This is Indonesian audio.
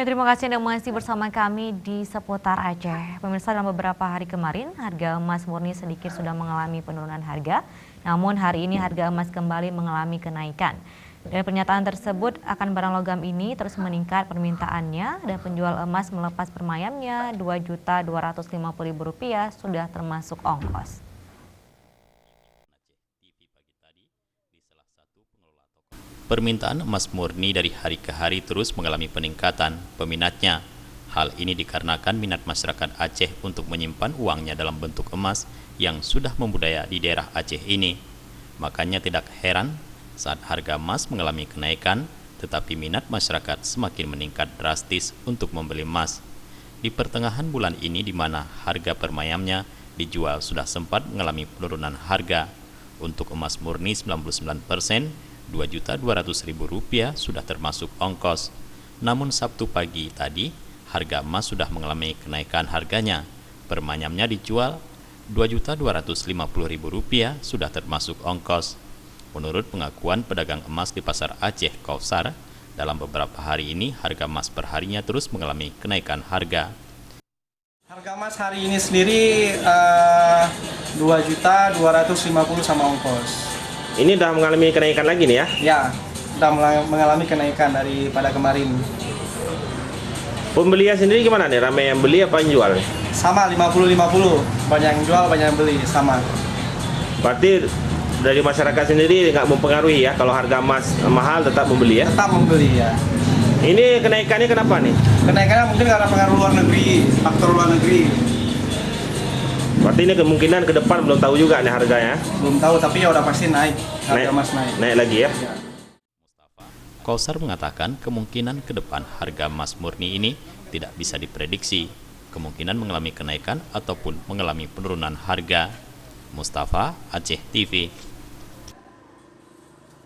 Ya, terima kasih Anda masih bersama kami di seputar Aceh. Pemirsa, dalam beberapa hari kemarin, harga emas murni sedikit sudah mengalami penurunan harga. Namun hari ini harga emas kembali mengalami kenaikan. Dan pernyataan tersebut akan barang logam ini terus meningkat permintaannya dan penjual emas melepas permayamnya Rp2.250.000 sudah termasuk ongkos. Permintaan emas murni dari hari ke hari terus mengalami peningkatan peminatnya. Hal ini dikarenakan minat masyarakat Aceh untuk menyimpan uangnya dalam bentuk emas yang sudah membudaya di daerah Aceh ini. Makanya tidak heran saat harga emas mengalami kenaikan, tetapi minat masyarakat semakin meningkat drastis untuk membeli emas. Di pertengahan bulan ini di mana harga permayamnya dijual sudah sempat mengalami penurunan harga. Untuk emas murni 99%, Rp2.200.000 sudah termasuk ongkos. Namun Sabtu pagi tadi, harga emas sudah mengalami kenaikan harganya. Permayamnya dijual Rp2.250.000 sudah termasuk ongkos. Menurut pengakuan pedagang emas di Pasar Aceh Kausar, dalam beberapa hari ini harga emas perharinya terus mengalami kenaikan harga. Harga emas hari ini sendiri Rp2.250.000 sama ongkos. Ini udah mengalami kenaikan lagi nih ya? Ya, sudah mengalami kenaikan daripada kemarin. Pembelian sendiri gimana nih? Ramai yang beli apa yang jual? Sama 50-50, banyak yang jual, banyak yang beli, sama. Berarti dari masyarakat sendiri nggak mempengaruhi ya? Kalau harga emas mahal tetap membeli ya? Tetap membeli ya. Ini kenaikannya kenapa nih? Kenaikannya mungkin karena pengaruh luar negeri, faktor luar negeri. Berarti ini kemungkinan ke depan belum tahu juga nih harganya? Belum tahu, tapi ya udah pasti naik, harga emas naik. Naik lagi ya? Ya. Kausar mengatakan kemungkinan ke depan harga emas murni ini tidak bisa diprediksi. Kemungkinan mengalami kenaikan ataupun mengalami penurunan harga. Mustafa, Aceh TV.